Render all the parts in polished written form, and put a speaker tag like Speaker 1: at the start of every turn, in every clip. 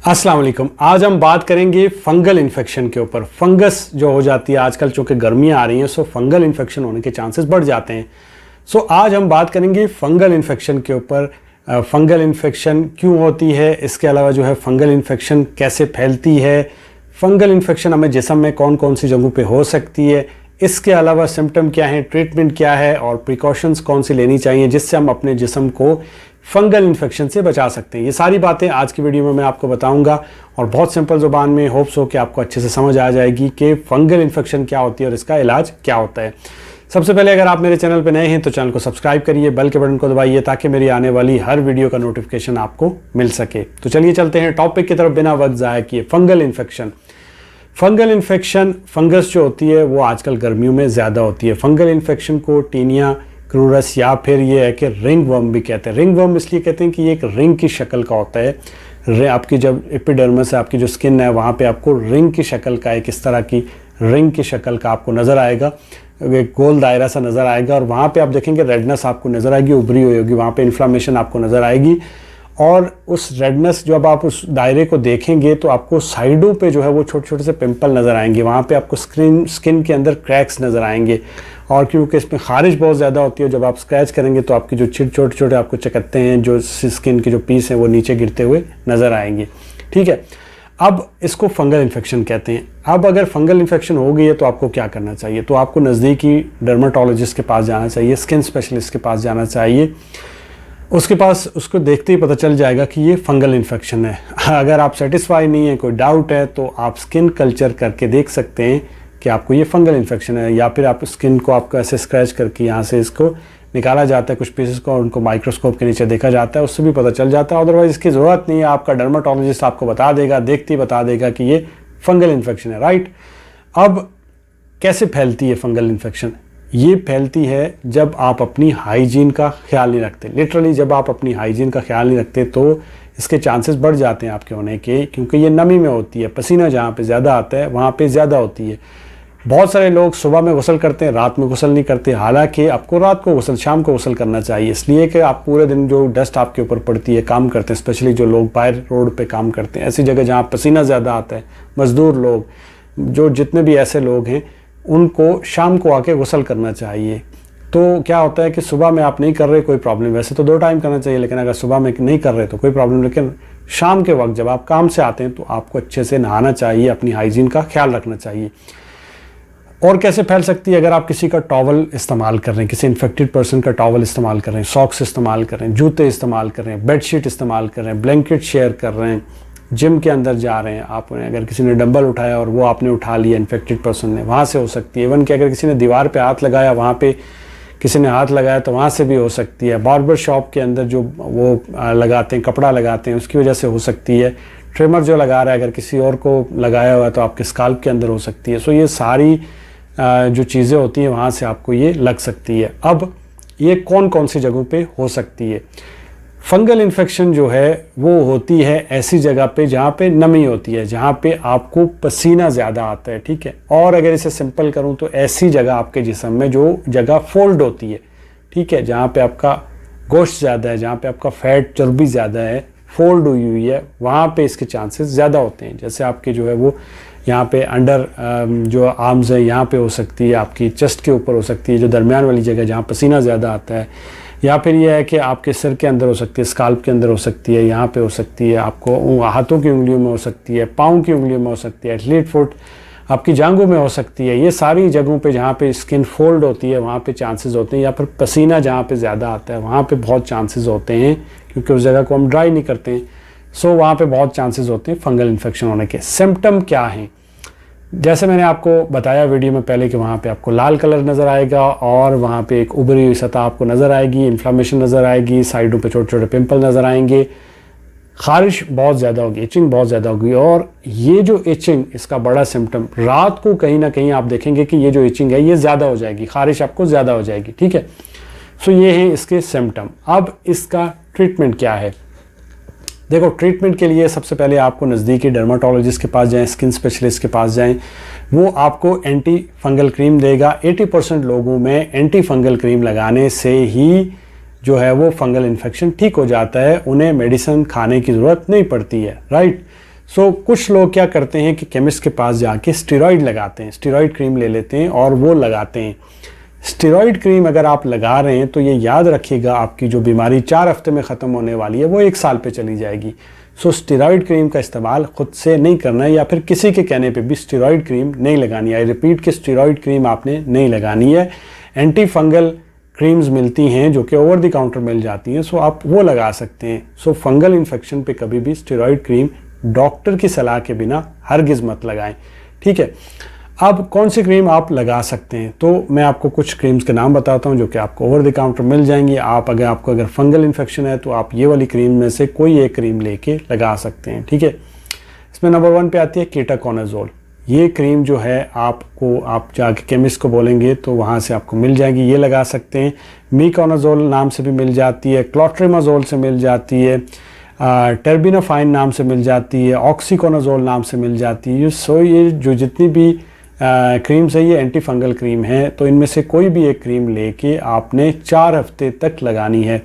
Speaker 1: अस्सलाम वालेकुम। आज हम बात करेंगे फंगल इन्फेक्शन के ऊपर। फंगस जो हो जाती है आजकल, चूँकि गर्मियाँ आ रही हैं, सो फंगल इन्फेक्शन होने के चांसेस बढ़ जाते हैं। सो आज हम बात करेंगे फंगल इन्फेक्शन के ऊपर। फंगल इन्फेक्शन क्यों होती है, इसके अलावा जो है फंगल इन्फेक्शन कैसे फैलती है, फंगल इन्फेक्शन हमें जिस्म में कौन कौन सी जगहों पे हो सकती है, इसके अलावा सिम्टम क्या है, ट्रीटमेंट क्या है और प्रिकॉशंस कौन सी लेनी चाहिए जिससे हम अपने जिस्म को फंगल इन्फेक्शन से बचा सकते हैं। ये सारी बातें आज की वीडियो में मैं आपको बताऊंगा और बहुत सिंपल ज़ुबान में, होप्स हो कि आपको अच्छे से समझ आ जाएगी कि फंगल इन्फेक्शन क्या होती है और इसका इलाज क्या होता है। सबसे पहले अगर आप मेरे चैनल पर नए हैं तो चैनल को सब्सक्राइब करिए, बेल के बटन को दबाइए ताकि मेरी आने वाली हर वीडियो का नोटिफिकेशन आपको मिल सके। तो चलिए चलते हैं टॉपिक की तरफ बिना वक्त ज़ाया किए। Fungal infection. Fungal infection, fungus जो होती है वो आजकल गर्मियों में ज़्यादा होती है। फंगल इन्फेक्शन को टीनिया क्रूरस या फिर ये है कि रिंग वर्म भी कहते हैं। रिंग वर्म इसलिए कहते हैं कि ये एक रिंग की शक्ल का होता है। आपकी जब एपिडर्मिस है, आपकी जो स्किन है, वहाँ पे आपको रिंग की शक्ल का, एक इस तरह की रिंग की शक्ल का आपको नज़र आएगा, एक गोल दायरा सा नज़र आएगा और वहाँ पे आप देखेंगे रेडनेस आपको नज़र आएगी, उभरी हुई होगी, वहाँ पे इन्फ्लामेशन आपको नज़र आएगी। और उस रेडनेस जब आप उस दायरे को देखेंगे तो आपको साइडों पे जो है वो छोटे छोटे से पिंपल नज़र आएंगे, वहाँ पे आपको स्किन के अंदर क्रैक्स नज़र आएंगे। और क्योंकि इसमें खारिश बहुत ज़्यादा होती है, जब आप स्क्रैच करेंगे तो आपकी जो छोटे छोटे आपको चकत्ते हैं, जो स्किन के जो पीस हैं, वो नीचे गिरते हुए नज़र आएंगे। ठीक है, अब इसको फंगल इन्फेक्शन कहते हैं। अब अगर फंगल इन्फेक्शन हो गई है तो आपको क्या करना चाहिए? तो आपको नज़दीकी डर्माटोलॉजिस्ट के पास जाना चाहिए, स्किन स्पेशलिस्ट के पास जाना चाहिए। उसके पास उसको देखते ही पता चल जाएगा कि ये फंगल इन्फेक्शन है। अगर आप सेटिस्फाई नहीं है, कोई डाउट है, तो आप स्किन कल्चर करके देख सकते हैं कि आपको ये फंगल इन्फेक्शन है, या फिर आप स्किन को आपको ऐसे स्क्रैच करके यहाँ से इसको निकाला जाता है, कुछ पीसेस को, और उनको माइक्रोस्कोप के नीचे देखा जाता है, उससे भी पता चल जाता है। अदरवाइज इसकी ज़रूरत नहीं है, आपका डर्माटोलॉजिस्ट आपको बता देगा, देखते ही बता देगा कि ये फंगल इन्फेक्शन है। राइट, अब कैसे फैलती है फंगल इन्फेक्शन? ये फैलती है जब आप अपनी हाइजीन का ख्याल नहीं रखते। लिटरली जब आप अपनी हाइजीन का ख्याल नहीं रखते तो इसके चांसेस बढ़ जाते हैं आपके होने के, क्योंकि ये नमी में होती है, पसीना जहाँ पे ज़्यादा आता है वहाँ पे ज़्यादा होती है। बहुत सारे लोग सुबह में गुस्ल करते हैं, रात में गुस्ल नहीं करते, हालांकि आपको रात को गुस्ल, शाम को गुस्ल करना चाहिए, इसलिए कि आप पूरे दिन जो डस्ट आपके ऊपर पड़ती है, काम करते हैं, स्पेशली जो लोग बाहर रोड पे काम करते हैं, ऐसी जगह जहाँ पसीना ज़्यादा आता है, मज़दूर लोग, जो जितने भी ऐसे लोग हैं, उनको शाम को आके गुस्ल करना चाहिए। तो क्या होता है कि सुबह में आप नहीं कर रहे, कोई प्रॉब्लम, वैसे तो 2 टाइम करना चाहिए, लेकिन अगर सुबह में नहीं कर रहे तो कोई प्रॉब्लम, लेकिन शाम के वक्त जब आप काम से आते हैं तो आपको अच्छे से नहाना चाहिए, अपनी हाइजीन का ख्याल रखना चाहिए। और कैसे फैल सकती है? अगर आप किसी का टॉवल इस्तेमाल कर रहे हैं, किसी इन्फेक्टेड पर्सन का टॉवल इस्तेमाल कर रहे हैं, सॉक्स इस्तेमाल कर रहे हैं, जूते इस्तेमाल कर रहे हैं, बेडशीट इस्तेमाल कर रहे हैं, ब्लैंकेट शेयर कर रहे हैं, जिम के अंदर जा रहे हैं, आपने अगर किसी ने डंबल उठाया और वो आपने उठा लिया, इन्फेक्टेड पर्सन ने, वहाँ से हो सकती है। इवन कि अगर किसी ने दीवार पे हाथ लगाया, वहाँ पे किसी ने हाथ लगाया तो वहाँ से भी हो सकती है। बार्बर शॉप के अंदर जो वो लगाते हैं, कपड़ा लगाते हैं, उसकी वजह से हो सकती है। ट्रिमर जो लगा रहा है, अगर किसी और को लगाया हुआ है तो आपके स्काल्प के अंदर हो सकती है। सो ये सारी जो चीज़ें होती हैं वहाँ से आपको ये लग सकती है। अब ये कौन कौन सी जगहों पे हो सकती है? फंगल इन्फेक्शन जो है वो होती है ऐसी जगह पे जहाँ पे नमी होती है, जहाँ पे आपको पसीना ज़्यादा आता है। ठीक है, और अगर इसे सिंपल करूँ तो ऐसी जगह आपके जिस्म में जो जगह फोल्ड होती है, ठीक है, जहाँ पे आपका गोश्त ज़्यादा है, जहाँ पे आपका फैट, चर्बी ज़्यादा है, फोल्ड हुई हुई है, वहाँ पे इसके चांसेस ज़्यादा होते हैं। जैसे आपके जो है वो यहाँ पे अंडर जो आर्म्स है, यहाँ पे हो सकती है, आपकी चेस्ट के ऊपर हो सकती है, जो दरमियान वाली जगह जहाँ पसीना ज़्यादा आता है, या फिर यह है कि आपके सिर के अंदर हो सकती है, स्काल्प के अंदर हो सकती है, यहाँ पे हो सकती है, आपको हाथों की उंगलियों में हो सकती है, पाँव की उंगलियों में हो सकती है, एथलीट फुट आपकी जांघों में हो सकती है। ये सारी जगहों पे जहाँ पे स्किन फोल्ड होती है वहाँ पे चांसेस होते हैं, या फिर पसीना जहाँ पे ज़्यादा आता है वहाँ पे बहुत चांसेस होते हैं, क्योंकि उस जगह को हम ड्राई नहीं करते हैं। सो वहाँ पे बहुत चांसेस होते हैं फंगल इन्फेक्शन होने के। सिम्टम क्या हैं? जैसे मैंने आपको बताया वीडियो में पहले कि वहाँ पे आपको लाल कलर नज़र आएगा और वहाँ पे एक उभरी हुई सतह आपको नज़र आएगी, इन्फ्लामेशन नज़र आएगी, साइडों पे छोटे छोटे पिंपल नज़र आएंगे, खारिश बहुत ज़्यादा होगी, इचिंग बहुत ज़्यादा होगी। और ये जो इचिंग, इसका बड़ा सिम्टम, रात को कहीं ना कहीं आप देखेंगे कि ये जो इचिंग है ये ज़्यादा हो जाएगी, खारिश आपको ज़्यादा हो जाएगी। ठीक है, सो ये हैं इसके सिम्टम। अब इसका ट्रीटमेंट क्या है? देखो, ट्रीटमेंट के लिए सबसे पहले आपको नज़दीकी डर्माटोलॉजिस्ट के पास जाएं, स्किन स्पेशलिस्ट के पास जाएं, वो आपको एंटी फंगल क्रीम देगा। 80% लोगों में एंटी फंगल क्रीम लगाने से ही जो है वो फंगल इन्फेक्शन ठीक हो जाता है, उन्हें मेडिसिन खाने की ज़रूरत नहीं पड़ती है। राइट, कुछ लोग क्या करते हैं कि केमिस्ट के पास जाके स्टेरॉइड लगाते हैं, स्टेरॉइड क्रीम ले लेते हैं और वो लगाते हैं। स्टेरॉइड क्रीम अगर आप लगा रहे हैं तो ये याद रखिएगा, आपकी जो बीमारी 4 हफ्ते में ख़त्म होने वाली है वो 1 साल पे चली जाएगी। स्टेरॉइड क्रीम का इस्तेमाल खुद से नहीं करना है, या फिर किसी के कहने पे भी स्टेरॉइड क्रीम नहीं लगानी है। आई रिपीट कि स्टेरॉइड क्रीम आपने नहीं लगानी है। एंटी फंगल क्रीम्स मिलती हैं जो कि ओवर द काउंटर मिल जाती हैं, आप वो लगा सकते हैं। फंगल इन्फेक्शन पे कभी भी स्टेरॉइड क्रीम डॉक्टर की सलाह के बिना हरगिज़ मत लगाएं, ठीक है। अब कौन सी क्रीम आप लगा सकते हैं, तो मैं आपको कुछ क्रीम्स के नाम बताता हूं जो कि आपको ओवर द काउंटर मिल जाएंगी। आपको अगर फंगल इन्फेक्शन है तो आप ये वाली क्रीम में से कोई एक क्रीम लेके लगा सकते हैं, ठीक है। इसमें नंबर 1 पे आती है केटाकोनाजोल। ये क्रीम जो है आप जाके केमिस्ट को बोलेंगे तो वहाँ से आपको मिल जाएगी, ये लगा सकते हैं। मीकोनाजोल नाम से भी मिल जाती है, क्लोट्रिमाजोल से मिल जाती है, टर्बिनाफाइन नाम से मिल जाती है, ऑक्सीकोनाजोल नाम से मिल जाती है। ये जो जितनी भी क्रीम्स है ये एंटी फंगल क्रीम है, तो इनमें से कोई भी एक क्रीम लेके आपने 4 हफ्ते तक लगानी है।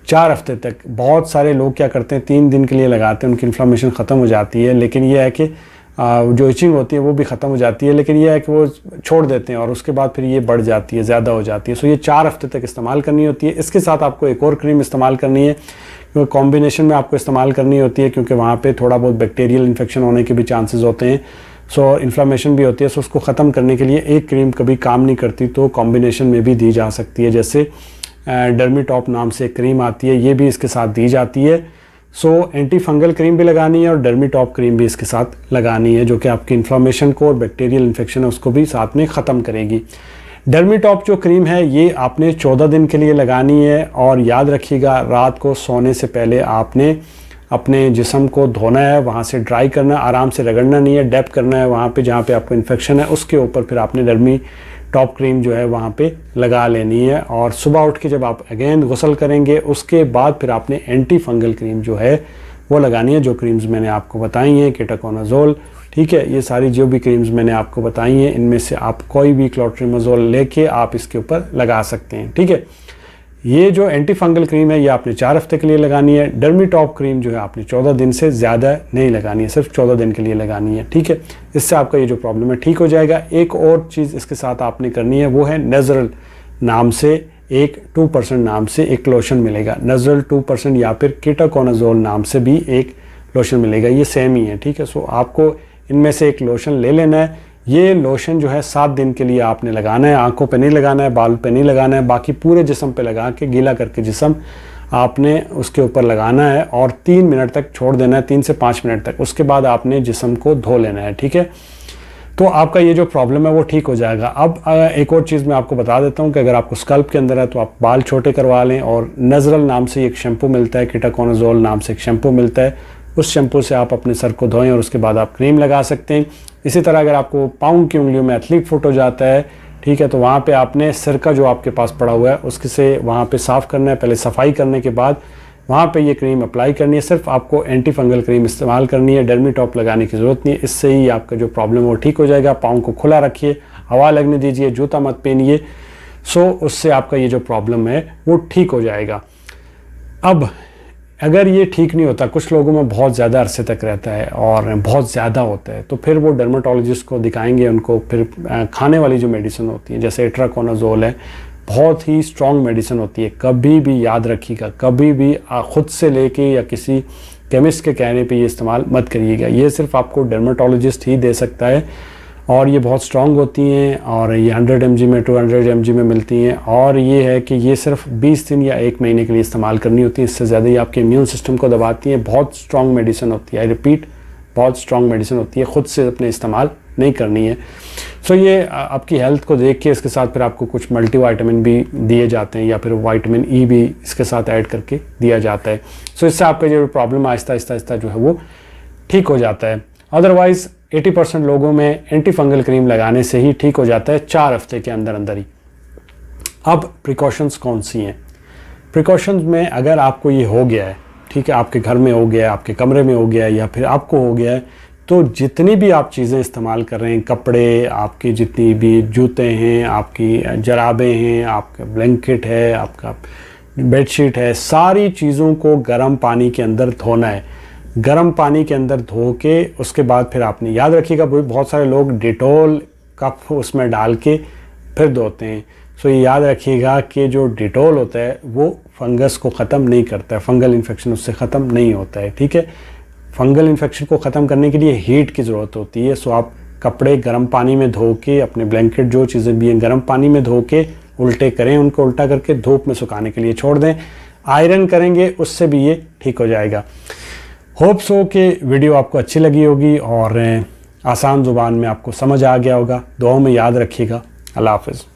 Speaker 1: 4 हफ्ते तक। बहुत सारे लोग क्या करते हैं 3 दिन के लिए लगाते हैं, उनकी इन्फ्लेमेशन ख़त्म हो जाती है, लेकिन ये है कि जो इचिंग होती है वो भी ख़त्म हो जाती है, लेकिन ये है कि वो छोड़ देते हैं और उसके बाद फिर ये बढ़ जाती है, ज़्यादा हो जाती है। ये 4 हफ्ते तक इस्तेमाल करनी होती है। इसके साथ आपको एक और क्रीम इस्तेमाल करनी है, क्योंकि कॉम्बिनेशन में आपको इस्तेमाल करनी होती है, क्योंकि वहाँ पे थोड़ा बहुत बैक्टीरियल इन्फेक्शन होने के भी चांसेस होते हैं। इन्फ्लेमेशन भी होती है। उसको ख़त्म करने के लिए एक क्रीम कभी काम नहीं करती, तो कॉम्बिनेशन में भी दी जा सकती है। जैसे डर्मीटॉप नाम से एक क्रीम आती है, ये भी इसके साथ दी जाती है। एंटी फंगल क्रीम भी लगानी है और डर्मीटॉप क्रीम भी इसके साथ लगानी है, जो कि आपकी इन्फ्लेमेशन को और बैक्टीरियल इन्फेक्शन है उसको भी साथ में ख़त्म करेगी। डर्मीटॉप जो क्रीम है ये आपने 14 दिन के लिए लगानी है, और याद रखिएगा रात को सोने से पहले आपने अपने जिस्म को धोना है, वहाँ से ड्राई करना है, आराम से रगड़ना नहीं है, डैप करना है वहाँ पे जहाँ पे आपको इन्फेक्शन है, उसके ऊपर फिर आपने डर्मीटॉप क्रीम जो है वहाँ पे लगा लेनी है। और सुबह उठ के जब आप अगेन गुस्ल करेंगे उसके बाद फिर आपने एंटी फंगल क्रीम जो है वो लगानी है, जो क्रीम्स मैंने आपको बताई हैं, केटाकोनाजोल, ठीक है। ये सारी जो भी क्रीम्स मैंने आपको बताई हैं इनमें से आप कोई भी क्लोट्रिमाजोल लेके आप इसके ऊपर लगा सकते हैं, ठीक है। ये जो एंटी फंगल क्रीम है ये आपने 4 हफ्ते के लिए लगानी है। डर्मीटॉप क्रीम जो है आपने 14 दिन से ज़्यादा नहीं लगानी है, सिर्फ 14 दिन के लिए लगानी है, ठीक है। इससे आपका ये जो प्रॉब्लम है ठीक हो जाएगा। एक और चीज़ इसके साथ आपने करनी है, वो है नज़रल नाम से एक 2% नाम से एक लोशन मिलेगा। नज़रल 2% या फिर केटाकोनाजोल नाम से भी एक लोशन मिलेगा, ये सेम ही है, ठीक है। आपको इनमें से एक लोशन ले लेना है। ये लोशन जो है 7 दिन के लिए आपने लगाना है, आंखों पे नहीं लगाना है, बाल पे नहीं लगाना है, बाकी पूरे जिस्म पे लगा के गीला करके जिस्म आपने उसके ऊपर लगाना है और 3 मिनट तक छोड़ देना है, 3 से 5 मिनट तक। उसके बाद आपने जिस्म को धो लेना है, ठीक है। तो आपका ये जो प्रॉब्लम है वो ठीक हो जाएगा। अब एक और चीज़ मैं आपको बता देता हूँ कि अगर आपको स्कल्प के अंदर है तो आप बाल छोटे करवा लें, और नज़रल नाम से एक शैम्पू मिलता है, केटाकोनाजोल नाम से एक शैम्पू मिलता है, उस शैम्पू से आप अपने सर को धोएं और उसके बाद आप क्रीम लगा सकते हैं। इसी तरह अगर आपको पाँव की उंगलियों में एथलीट फुट हो जाता है, ठीक है, तो वहाँ पे आपने सिरका जो आपके पास पड़ा हुआ है उसके से वहाँ पे साफ़ करना है। पहले सफाई करने के बाद वहाँ पे ये क्रीम अप्लाई करनी है। सिर्फ आपको एंटी फंगल क्रीम इस्तेमाल करनी है, डर्मीटॉप लगाने की ज़रूरत नहीं है। इससे ही आपका जो प्रॉब्लम है वो ठीक हो जाएगा। पाँव को खुला रखिए, हवा लगने दीजिए, जूता मत पहनिए, उससे आपका ये जो प्रॉब्लम है वो ठीक हो जाएगा। अब अगर ये ठीक नहीं होता, कुछ लोगों में बहुत ज़्यादा अरसे तक रहता है और बहुत ज़्यादा होता है, तो फिर वो डर्माटोलॉजिस्ट को दिखाएंगे। उनको फिर खाने वाली जो मेडिसिन होती है जैसे इट्राकोनाजोल है, बहुत ही स्ट्रॉन्ग मेडिसिन होती है। कभी भी याद रखिएगा, कभी भी खुद से लेके या किसी केमिस्ट के कहने पे ये इस्तेमाल मत करिएगा। ये सिर्फ आपको डर्माटोलॉजिस्ट ही दे सकता है, और ये बहुत स्ट्रॉन्ग होती हैं, और ये 100 mg में 200 mg में मिलती हैं। और ये है कि ये सिर्फ 20 दिन या 1 महीने के लिए इस्तेमाल करनी होती है, इससे ज़्यादा ही आपके इम्यून सिस्टम को दबाती हैं। बहुत स्ट्रॉन्ग मेडिसिन होती है, आई रिपीट, बहुत स्ट्रॉन्ग मेडिसिन होती है, खुद से अपने इस्तेमाल नहीं करनी है। ये आपकी हेल्थ को देख के इसके साथ फिर आपको कुछ मल्टीविटामिन भी दिए जाते हैं, या फिर विटामिन ई भी इसके साथ ऐड करके दिया जाता है। इससे आपका जो प्रॉब्लम आहिस्ता आहिस्ता जो है वो ठीक हो जाता है। अदरवाइज़ 80% लोगों में एंटी फंगल क्रीम लगाने से ही ठीक हो जाता है 4 हफ्ते के अंदर अंदर ही। अब प्रिकॉशंस कौन सी हैं? प्रिकॉशंस में अगर आपको ये हो गया है, ठीक है, आपके घर में हो गया है, आपके कमरे में हो गया है, या फिर आपको हो गया है, तो जितनी भी आप चीज़ें इस्तेमाल कर रहे हैं, कपड़े, आपके जितनी भी जूते हैं, आपकी जराबें हैं, आपका ब्लैंकेट है, आपका बेडशीट है, सारी चीज़ों को गर्म पानी के अंदर धोना है। गर्म पानी के अंदर धो के उसके बाद फिर आपने, याद रखिएगा बहुत सारे लोग डिटॉल का उसमें डाल के फिर धोते हैं। सो ये याद रखिएगा कि जो डिटॉल होता है वो फंगस को ख़त्म नहीं करता है, फंगल इन्फेक्शन उससे ख़त्म नहीं होता है, ठीक है। फंगल इन्फेक्शन को ख़त्म करने के लिए हीट की ज़रूरत होती है। सो आप कपड़े गर्म पानी में धो के, अपने ब्लैंकेट जो चीज़ें भी हैं गर्म पानी में धो के उल्टे करें, उनको उल्टा करके धूप में सुखाने के लिए छोड़ दें। आयरन करेंगे उससे भी ये ठीक हो जाएगा। होप सो कि वीडियो आपको अच्छी लगी होगी और आसान ज़ुबान में आपको समझ आ गया होगा। दुआओं में याद रखिएगा। अल्लाह हाफ़िज़।